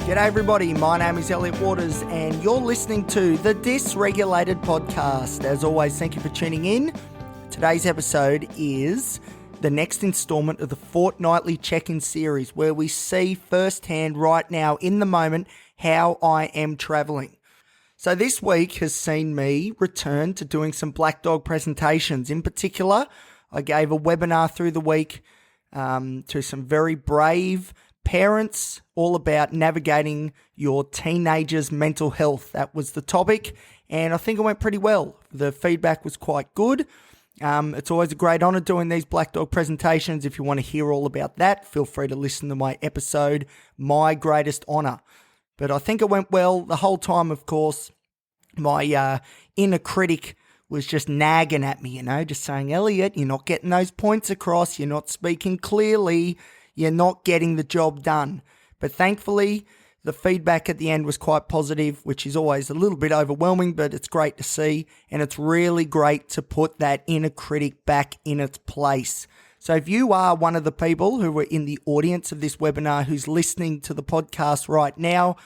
G'day everybody, my name is Elliot Waters and you're listening to the Dysregulated podcast. As always, thank you for tuning in. Today's episode is the next installment of the Fortnightly Check-In series where we see firsthand right now in the moment how I am travelling. So this week has seen me return to doing some Black Dog presentations. In particular, I gave a webinar through the week to some very brave parents, all about navigating your teenager's mental health. That was the topic, and I think it went pretty well. The feedback was quite good. It's always a great honour doing these Black Dog presentations. If you want to hear all about that, feel free to listen to my episode, My Greatest Honour. But I think it went well. The whole time, of course, my inner critic was just nagging at me, just saying, Elliot, you're not getting those points across, you're not speaking clearly, you're not getting the job done. But thankfully, the feedback at the end was quite positive, which is always a little bit overwhelming, but it's great to see. And it's really great to put that inner critic back in its place. So if you are one of the people who were in the audience of this webinar who's listening to the podcast right now,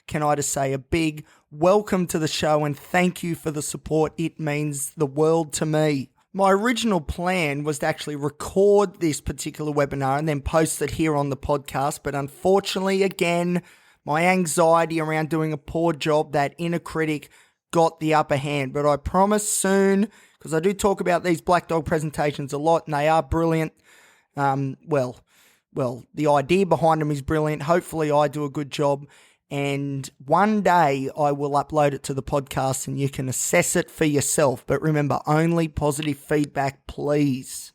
can I just say a big welcome to the show and thank you for the support. It means the world to me. My original plan was to actually record this particular webinar and then post it here on the podcast. But unfortunately, again, my anxiety around doing a poor job, that inner critic, got the upper hand. But I promise soon, because I do talk about these Black Dog presentations a lot and they are brilliant. Well, the idea behind them is brilliant. Hopefully I do a good job. And one day I will upload it to the podcast and you can assess it for yourself. But remember, only positive feedback, please.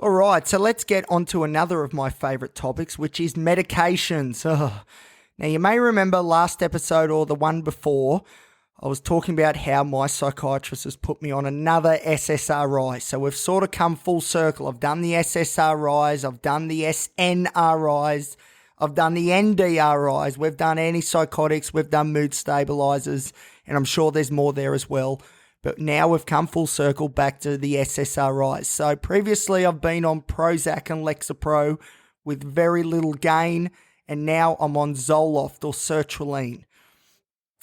All right, so let's get on to another of my favourite topics, which is medications. Now, you may remember last episode or the one before, I was talking about how my psychiatrist has put me on another SSRI. So we've sort of come full circle. I've done the SSRIs, I've done the SNRIs, I've done the NDRIs, we've done antipsychotics, we've done mood stabilizers, and I'm sure there's more there as well. But now we've come full circle back to the SSRIs. So previously I've been on Prozac and Lexapro with very little gain, and now I'm on Zoloft or Sertraline.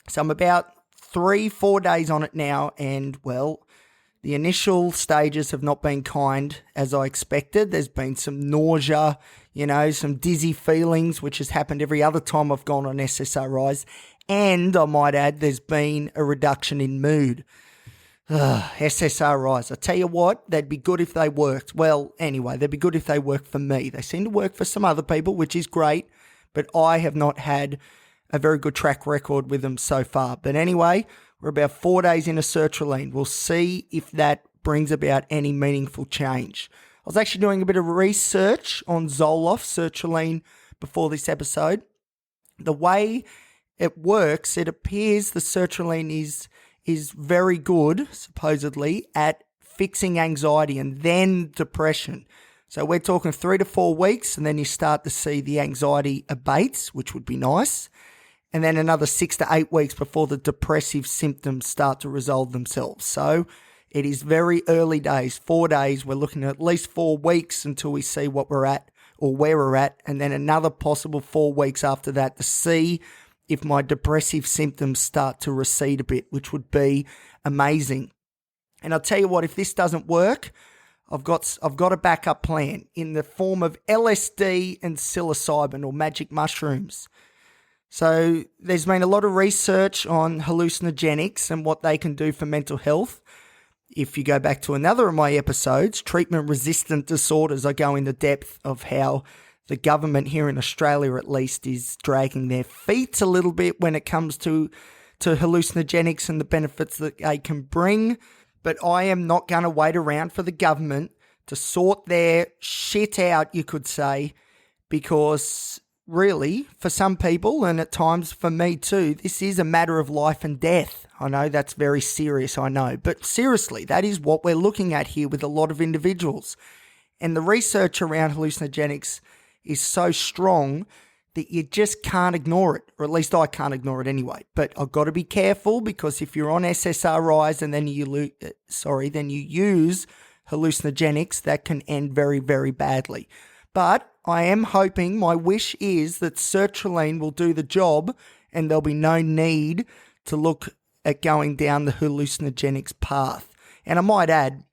So I'm about 3-4 days on it now, and well, the initial stages have not been kind as I expected. There's been some nausea, some dizzy feelings, which has happened every other time I've gone on SSRIs. And I might add, there's been a reduction in mood. SSRIs. I tell you what, they'd be good if they worked. Well, anyway, they'd be good if they worked for me. They seem to work for some other people, which is great, but I have not had a very good track record with them so far. But anyway, we're about 4 days into Sertraline. We'll see if that brings about any meaningful change. I was actually doing a bit of research on Zoloft, Sertraline, before this episode. The way it works, it appears the Sertraline is very good, supposedly, at fixing anxiety and then depression. So we're talking 3 to 4 weeks, and then you start to see the anxiety abates, which would be nice. And then another 6 to 8 weeks before the depressive symptoms start to resolve themselves. So it is very early days, 4 days. We're looking at least 4 weeks until we see what we're at or where we're at. And then another possible 4 weeks after that to see if my depressive symptoms start to recede a bit, which would be amazing. And I'll tell you what, if this doesn't work, I've got a backup plan in the form of LSD and psilocybin or magic mushrooms. So there's been a lot of research on hallucinogenics and what they can do for mental health. If you go back to another of my episodes, treatment-resistant disorders, I go into depth of how the government here in Australia at least is dragging their feet a little bit when it comes to hallucinogenics and the benefits that they can bring. But I am not going to wait around for the government to sort their shit out, you could say, because really, for some people, and at times for me too, this is a matter of life and death. I know that's very serious, I know. But seriously, that is what we're looking at here with a lot of individuals. And the research around hallucinogenics is so strong that you just can't ignore it, or at least I can't ignore it anyway. But I've got to be careful because if you're on SSRIs and then you use hallucinogenics, that can end very, very badly. But I am hoping, my wish is that sertraline will do the job and there'll be no need to look at going down the hallucinogenics path. And I might add,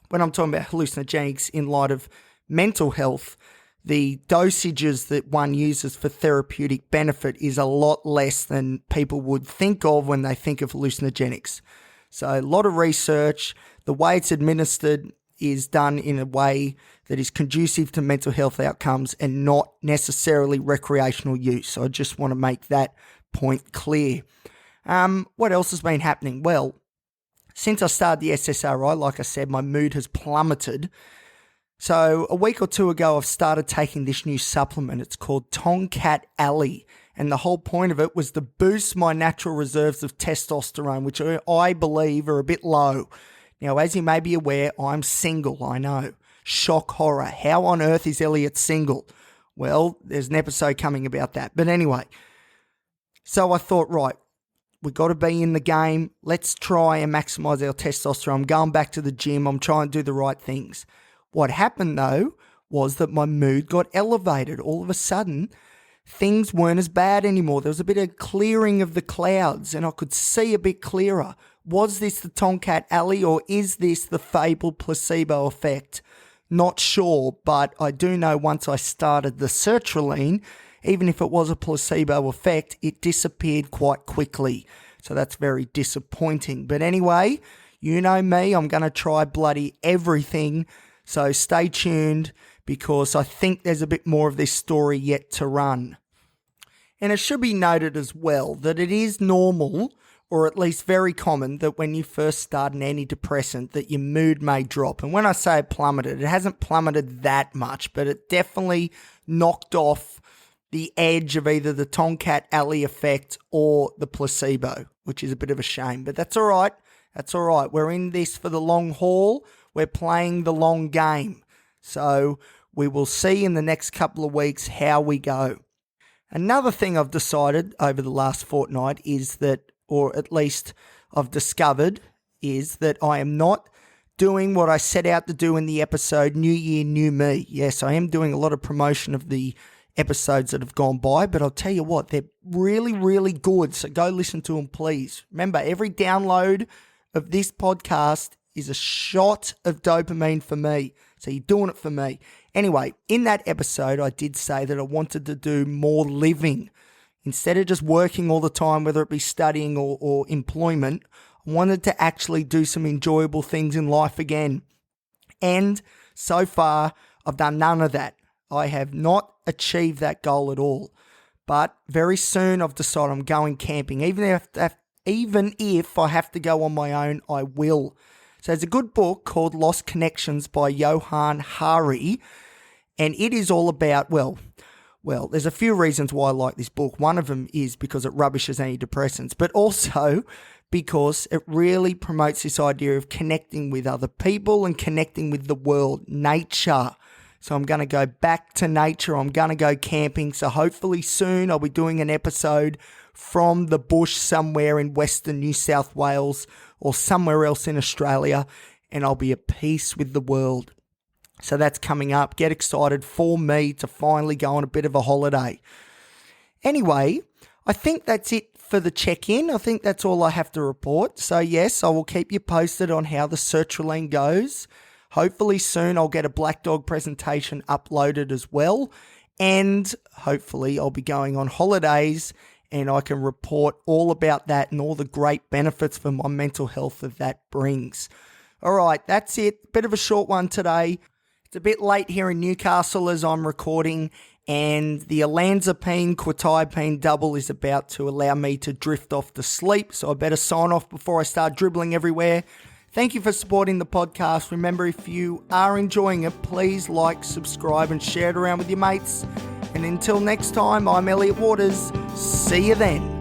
when I'm talking about hallucinogenics in light of mental health, the dosages that one uses for therapeutic benefit is a lot less than people would think of when they think of hallucinogenics. So a lot of research, the way it's administered is done in a way that is conducive to mental health outcomes and not necessarily recreational use. So I just want to make that point clear. What else has been happening? Well, since I started the SSRI, like I said, my mood has plummeted. So a week or two ago, I've started taking this new supplement. It's called Tomcat Alley. And the whole point of it was to boost my natural reserves of testosterone, which I believe are a bit low. Now, as you may be aware, I'm single, I know. Shock horror. How on earth is Elliot single? Well, there's an episode coming about that. But anyway, so I thought, right, we've got to be in the game. Let's try and maximize our testosterone. I'm going back to the gym. I'm trying to do the right things. What happened, though, was that my mood got elevated. All of a sudden, things weren't as bad anymore. There was a bit of clearing of the clouds and I could see a bit clearer. Was this the Tomcat Alley or is this the fabled placebo effect? Not sure, but I do know once I started the sertraline, even if it was a placebo effect, it disappeared quite quickly. So that's very disappointing. But anyway, you know me, I'm going to try bloody everything. So stay tuned because I think there's a bit more of this story yet to run. And it should be noted as well that it is normal, or at least very common, that when you first start an antidepressant that your mood may drop. And when I say it plummeted, it hasn't plummeted that much, but it definitely knocked off the edge of either the Tomcat Alley effect or the placebo, which is a bit of a shame. But that's all right. That's all right. We're in this for the long haul. We're playing the long game. So we will see in the next couple of weeks how we go. Another thing I've decided over the last fortnight is that, or at least I've discovered, is that I am not doing what I set out to do in the episode New Year, New Me. Yes, I am doing a lot of promotion of the episodes that have gone by, but I'll tell you what, they're really, really good. So go listen to them, please. Remember, every download of this podcast is a shot of dopamine for me. So you're doing it for me. Anyway, in that episode, I did say that I wanted to do more living. Instead of just working all the time, whether it be studying or employment, I wanted to actually do some enjoyable things in life again. And so far, I've done none of that. I have not achieved that goal at all. But very soon, I've decided I'm going camping. Even if I have to go on my own, I will. So there's a good book called Lost Connections by Johan Hari, and it is all about, well, there's a few reasons why I like this book. One of them is because it rubbishes antidepressants, but also because it really promotes this idea of connecting with other people and connecting with the world, nature. So I'm going to go back to nature. I'm going to go camping. So hopefully soon I'll be doing an episode from the bush somewhere in Western New South Wales or somewhere else in Australia, and I'll be at peace with the world. So that's coming up. Get excited for me to finally go on a bit of a holiday. Anyway, I think that's it for the check-in. I think that's all I have to report. So yes, I will keep you posted on how the sertraline goes. Hopefully soon I'll get a Black Dog presentation uploaded as well. And hopefully I'll be going on holidays and I can report all about that and all the great benefits for my mental health that brings. All right, that's it. Bit of a short one today. It's a bit late here in Newcastle as I'm recording, and the olanzapine quetiapine double is about to allow me to drift off to sleep, so I better sign off before I start dribbling everywhere. Thank you for supporting the podcast. Remember, if you are enjoying it, please like, subscribe, and share it around with your mates. And until next time, I'm Elliot Waters. See you then.